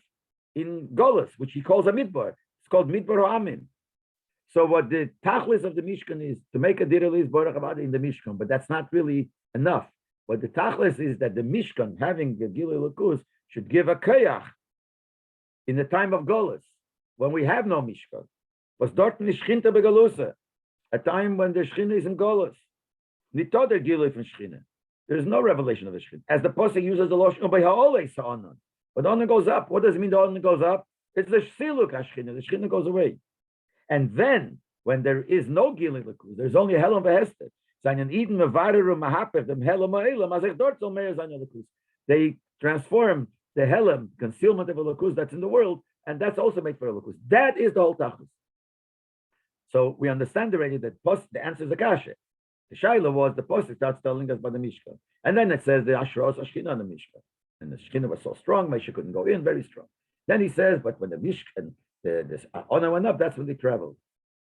A: in Golos, which he calls a Midbar. It's called Midbar Ha'amim. So what the Tachlis of the Mishkan is, to make a Direl is Baruch Abad in the Mishkan, but that's not really enough. What the Tachlis is that the Mishkan, having the Gilui Lakus, should give a Kayach in the time of Golos, when we have no Mishkan. Was dort nicht Schinte begalusa, a time when the Shchina is in Golus. Nitoder Gilui from Shchina. There is no revelation of the Shchina. As the Pasuk uses the Lashon by Ha'olei Sa'anan. When the Onan goes up, what does it mean the Onan goes up? It's the Siluk HaShchina. The Shchina goes away. And then, when there is no Gilui Lakus, there's only Helam V'Hester. They transform the Helam, concealment of a Lakus that's in the world, and that's also made for a Lakus. That is the whole Tachlis. So we understand already that the answer is a kasha. The Shaila was the Pasuk starts telling us about the Mishkan. And then it says the Ashros Ashkina on the Mishkan. And the Shkina was so strong, Moshe couldn't go in, very strong. Then he says, but when the Mishkan, this honor went up, that's when they traveled.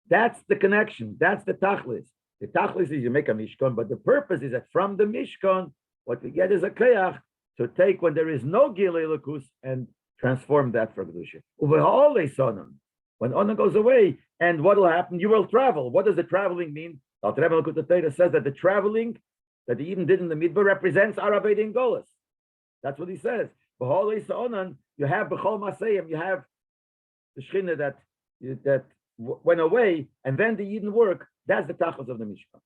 A: That's the connection. That's the Tachlis. The Tachlis is you make a Mishkan, but the purpose is that from the Mishkan, what we get is a Kleach to take when there is no Gilei Lakus and transform that for Kedusha. Uve'olei Sonon. When Onan goes away, and what will happen? You will travel. What does the traveling mean? The Torah says that the traveling that he even did in the Midbar represents Arabed in Golas. That's what he says. You have B'chol Masayim, you have the Shechina that went away, and then the Eden work. That's the Tachos of the Mishkan.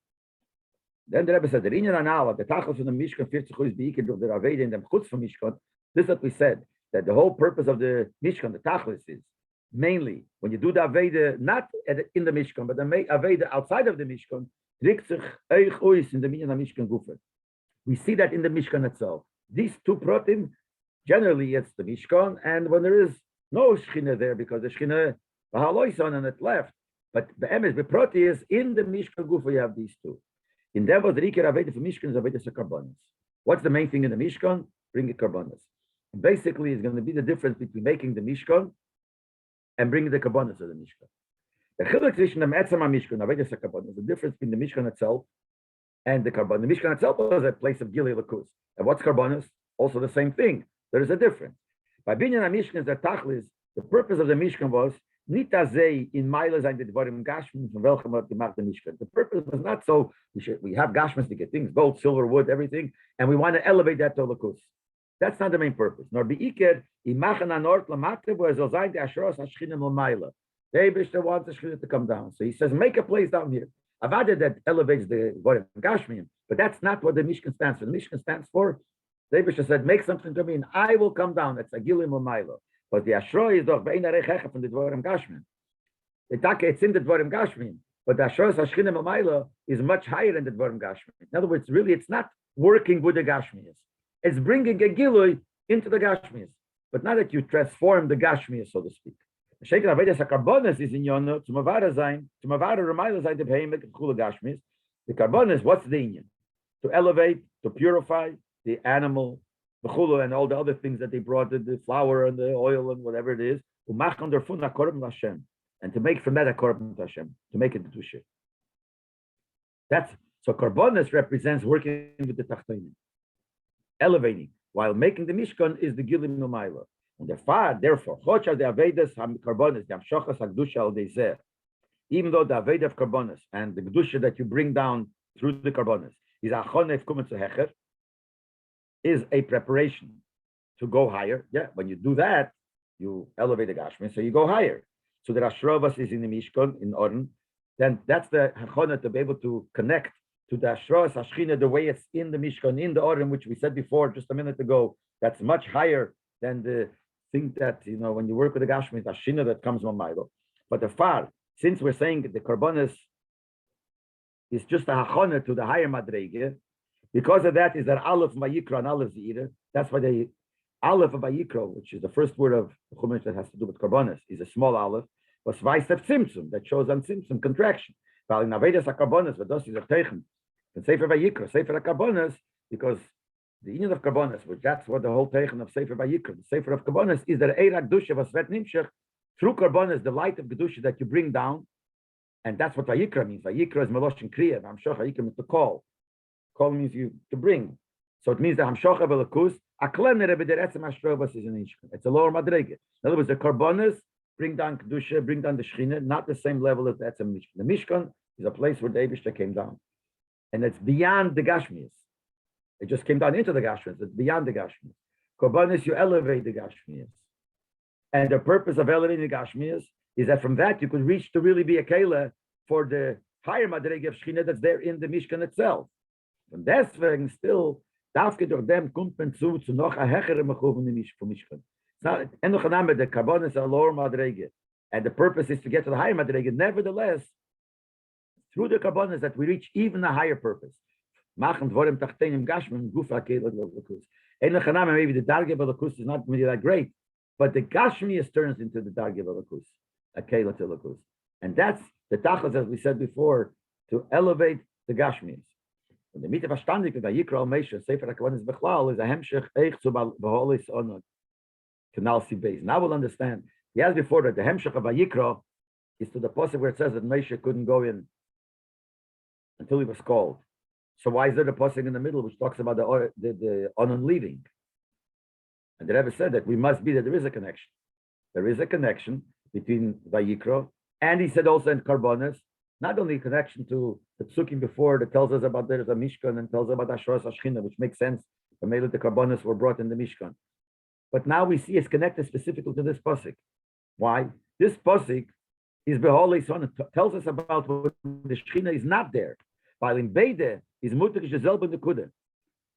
A: Then the Rebbe said, the Tachos of the Mishkan, 50 is beiked of the Arabed in them Chutz from Mishkan. This is what we said, that the whole purpose of the Mishkan, the Tachos is, mainly, when you do the Aveda, not in the Mishkan, but the Aveda outside of the Mishkan, in the Mishkan Gufer. We see that in the Mishkan itself. These two protim, generally it's the Mishkan, and when there is no Shechina there, because the Shechina, Bahaloison, and it left. But the Emes, the proti is in the Mishkan Gufer, you have these two. In there was the Rikir Aveda for Mishkan is Aveda Karbonis. What's the main thing in the Mishkan? Bring it Karbonis. Basically, it's going to be the difference between making the Mishkan and bringing the karbonos of the Mishkan. The chiluk between the Metzama Mishkan, Avedas HaKarbonos, the difference between the Mishkan itself and the karbonos. The Mishkan itself was a place of Gilei Lakus. And what's karbonos? Also the same thing. There is a difference. By Binyan HaMishkan, the Tachlis, the purpose of the Mishkan was Nitazei in Mailas and the Dvarim Gashmim from Welchem of the Mishkan. The purpose was not so we have Gashmim to get things, gold, silver, wood, everything, and we want to elevate that to Lakus. That's not the main purpose. Nor beiked imachan anort lamate where zol zayin the ashros hashchina l'mayla. The Eibishter wants the shchina to come down, so he says, make a place down here. I've added that elevates the Vorim Gashmiyim, but that's not what the Mishkan stands for. The Mishkan stands for. The Eibishter said, make something to me, and I will come down. That's a gilim l'mayla. But the ashro is doch bein arechecha from the Vorim Gashmiyim. The take it's in the Vorim Gashmiyim, but the ashros hashchina l'mayla is much higher than the Vorim Gashmiyim. In other words, really, it's not working with the Gashmiyim. It's bringing a gilui into the Gashmias, but not that you transform the Gashmias, so to speak. The Sheikh Avedas HaKarbonos is in Yono, to Mavara Zayin, to Mavara Ramayla Zayin, the Behemek of Chula Gashmias. The Karbonos, what's the Inyan? To elevate, to purify the animal, the Chula, and all the other things that they brought, the flour and the oil and whatever it is, and to make from that a Korban Hashem, to make it the Tushe. That's so Karbonos represents working with the Tachtonim. Elevating, while making the Mishkan is the Gilim Numayla. And therefore, Chocha the Avedas Karbonis, the Amshochas HaKdusha al Deizeh, even though the Aveda of Karbonis and the Kedusha that you bring down through the Karbonis is Achonef Kumetz Hecher, is a preparation to go higher. Yeah, when you do that, you elevate the Gashmi, so you go higher. So the Ashrovas is in the Mishkan, in Oren, then that's the Hachonah to be able to connect to the Ashros Hashchina, the way it's in the Mishkan, in the Orim, which we said before just a minute ago, that's much higher than the thing that, when you work with the Gashmi, the Hashchina that comes from Mailo. But the far, since we're saying the Karbonis is just a Hachonah to the higher Madrege, because of that is that Aleph Vayikra and Aleph Zeira. That's why the Aleph of Vayikra, which is the first word of Chumash that has to do with Karbonis, is a small Aleph, was Vaisef Tzimtzum, that shows on Tzimtzum, contraction. While in Avedas HaKarbonis, but those is a Teichen, and Sefer Vayikra, Sefer HaKarbonis, because the union of Karbonis, which that's what the whole Teichen of Sefer Vayikra, the Sefer of Karbonis, is that Eira Kedusha Vasvet Nimshach, through Karbonis, the light of Kedusha that you bring down, and that's what Vayikra means. Vayikra is Meloshin Kriya, Hamshocha Vayikra means to call. Call means you to bring. So it means that Hamshocha Velakus, Aklem Rebbe Deretzem Ashrobas is an Ishkan. It's a lower Madrege. In other words, the Karbonis bring down Kedusha, bring down the Shechina, not the same level as the Etzem Mishkan. The Mishkan is a place where the Eibishter came down. And it's beyond the Gashmias. It just came down into the Gashmias. It's beyond the Gashmias. Karbonis, you elevate the Gashmias. And the purpose of elevating the Gashmias is that from that you could reach to really be a Kela for the higher Madrege of Shechina that's there in the Mishkan itself. And deswegen still, Dafke durch dem kommt man zu noch a hechere Mechuven im Mishkan. It's not, Enoch the carbon is a lower Madrege. And the purpose is to get to the higher Madrege. Nevertheless, through the carbonas that we reach even a higher purpose. Machen dvorim tachtenim gashmim gufa keilat l'kus. Enoch maybe the darge l'kus is not really that great, but the gashmius turns into the darge l'kus, a keilat l'kus. And that's the tachas, as we said before, to elevate the gashmius. And the mita verstandig with Vayikra al Meisha, Sefer HaKavanis Bechlal, is a hemshech eich zu b'holis onot. Canal C base. Now we'll understand. He asked before that the hemshech of Vayikra is to the passage where it says that Meisha couldn't go in until he was called. So why is there a passage in the middle which talks about the onon leaving? And the Rebbe said that we must be that there is a connection. There is a connection between Vayikra and he said also in Karbonis, not only a connection to the psukim before that tells us about there's a Mishkan and tells us about Ashras Ashchina, which makes sense. The Mele the Karbonis were brought in the Mishkan. But now we see it's connected specifically to this pasuk. Why? This pasuk is Beholei Son. It tells us about when the Shechina is not there. While in Beide is Mutik Shezelba Nekuda.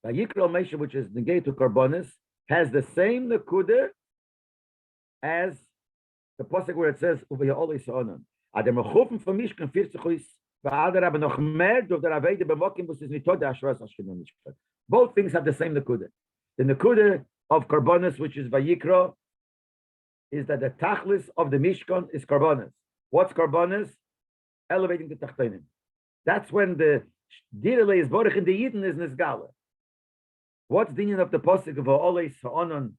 A: Vayikra Meisha, which is negate to Karbonis, has the same Nekuda as the pasuk where it says Beholei Son. Adem Mechufen from Mishkan 40 is aber noch mehr durch der Aveide bemokim, was is mitod der Ashras Ashchina Mishkan. Both things have the same Nekuda. The Nekuda of Karbonis, which is Vayikra, is that the tachlis of the Mishkan is Karbonis. What's Karbonis? Elevating the Tachtenim. That's when the Direle is Borich in the Yidden is Nisgala. What's the meaning of the posik of Ha'oleis Ha'onon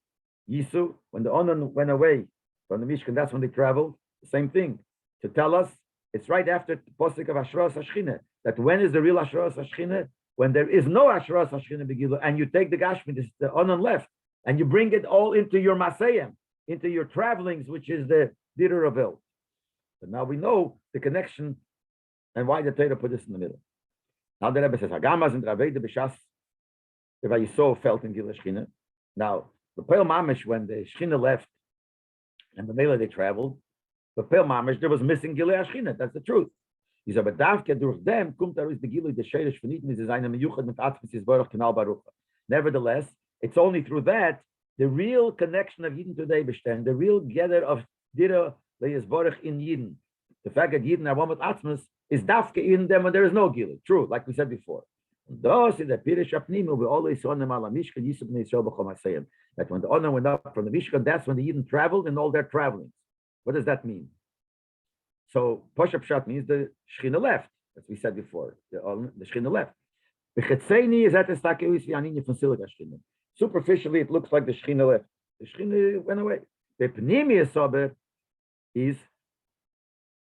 A: Yisu? When the Onon went away from the Mishkan, that's when they traveled. The same thing. To tell us, it's right after the posik of Ashras Ashchina, that when is the real Ashras Ashchina? When there is no Ashras Ashchina Begilu, and you take the Gashmi, the Onon left, and you bring it all into your Masayim, into your travelings, which is the Direr of Il. But now we know the connection and why the Torah put this in the middle. Now the Rebbe says, Hagamas and Raveda B'Shas, the Vayiso felt in Gila Shchina. Now, the Peil Mamish, when the Shchina left, and the Mela they traveled, the Peil Mamish, there was missing Gila Shchina. That's the truth. He said, but Davke durch dem, kommt is the Gila, the Sheirish V'nitin, is eine Meyuchad mit Atzmis is Baruch Kanal Baruch. Nevertheless, it's only through that the real connection of Yidden today bestehen, the real gather of Dira Leis Baruch in Yidden. The fact that Yidden are one with Atzmis is Davke in them when there is no Gila. True, like we said before. Thus is the Pirish Apnim will be always on the Mala Mishkan Yisub Neisel B'chom HaSayim. That when the honor went up from the Mishkan, that's when the Yidden traveled in all their travelings. What does that mean? So Poshup Pshat means the Shechina left, as we said before. The Shechina left. The Chetzeni is at the Stakewis V'Anini from Silica Shechina. Superficially, it looks like the Shechina left. The Shechina went away. The Pneumius Sober is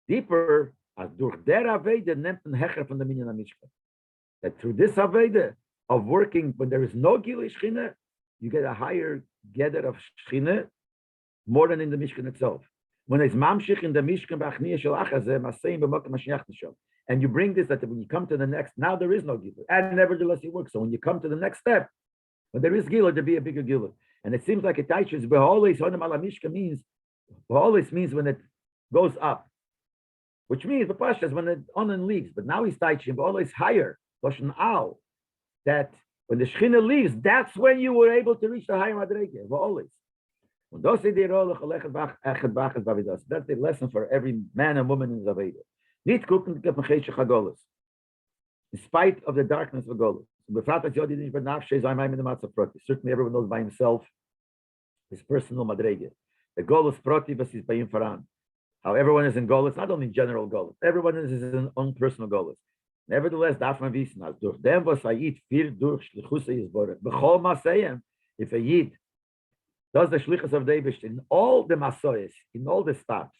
A: deeper as durch der Aveda nimmt ein Hecher von der Minyan HaMishkan. That through this Aveda of working when there is no Gili Shechina, you get a higher gather of Shechina more than in the Mishkan itself. When it's Mamshich in the Mishkan B'Achniya Shel Achazeh, Maseim B'Mokim HaShiach Nishon. And you bring this that when you come to the next, now there is no Gila. And nevertheless it works. So when you come to the next step, when there is Gila, there be a bigger Gila. And it seems like it teaches Beholis Honam Ala Mishka means Beholis means when it goes up. Which means the Pashas when it on and leaves. But now he's teaching Beholis higher, Loshan Al. That when the Shechina leaves, that's when you were able to reach the higher Madrege, Beholis. That's the lesson for every man and woman in Zaveda. In spite of the darkness of Golos. Certainly everyone knows by himself his personal madrege. The Golos proti is by Faran. How everyone is in Golos, not only general Golos, everyone is in his own personal Golos. Nevertheless, if a Yid does the shlichus of David in all the masoyes, in all the stops,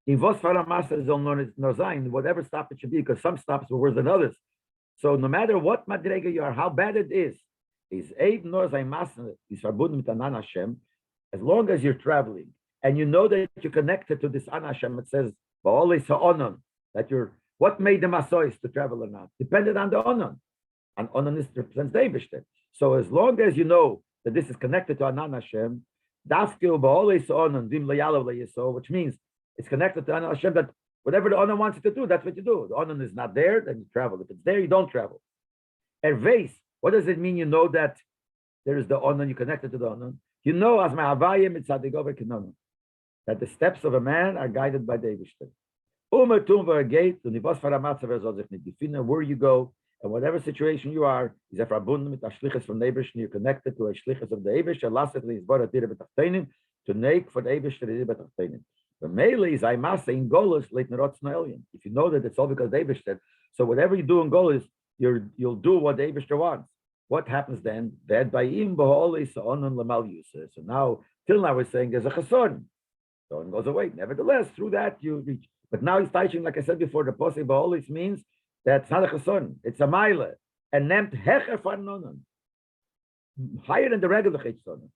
A: in was faramasa is on nozain, whatever stop it should be, because some stops were worse than others. So no matter what madrega you are, how bad it is eib nor zayin masa is verbunden mit anan Hashem. As long as you're traveling and you know that you're connected to this anan Hashem, it says ba'olis ha'onon, that you're what made the masoyes to travel or not depended on the onon, and onon is represents David. So as long as you know that this is connected to Anan Hashem, which means It's connected to Anan Hashem that whatever the Anan wants you to do, that's what you do. The Anan is not there, then you travel. If it's there, you don't travel. Erveis, what does it mean? You know that there is the Anan, you connected to the Anan. You know, as ma'avayim mitzadigov kenonon, that the steps of a man are guided by the Eibishter. Where you go, and whatever situation you are, is a verbunden mit ashlichus from the Eibishter, you're connected to a shlichus of the Eibishter, lasset li yisbor atire betachtenim, to make for the Eibishter atire betachtenim. The mele is aimasa in golus leit nerotz noelien. If you know that it's all because the Eibishter, so whatever you do in golus, you'll do what the Eibishter wants. What happens then? That by im b'holis onon lemal yuseh. So now, till now, we're saying there's a chasson. So it goes away. Nevertheless, through that you reach. But now he's teaching, like I said before, the posei b'holis means that it's not a chasson, it's a mile, and named hecher farnonon, higher than the regular chitzonon.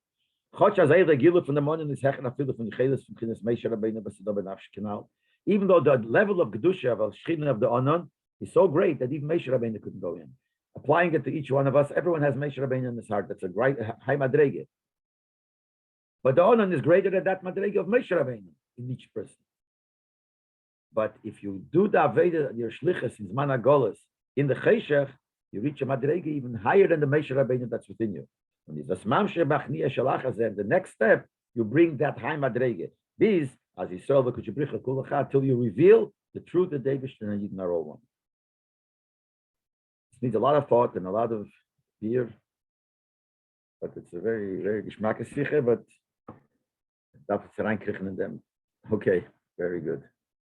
A: Chotch azay regilu from the morning is hecher afilu from the chelis from chinas meisher rabbeinu b'sidor benafsh canal. Even though the level of kedusha of shchina of the onon is so great that even meisher rabbeinu couldn't go in. Applying it to each one of us, everyone has meisher rabbeinu in his heart. That's a great high madrege. But the onon is greater than that madrege of meisher rabbeinu in each person. But if you do the Aveda, your shlichus in Zman HaGolus, in the Cheshach, you reach a madrege even higher than the Meisher Rabbeinu that's within you. And the next step, you bring that high madrege. These, as you saw, till you reveal the truth of David and Yidden are all one. It needs a lot of thought and a lot of fear, but it's a very, very geschmackes sicher, but darf es reinkriegen in them. Okay, very good.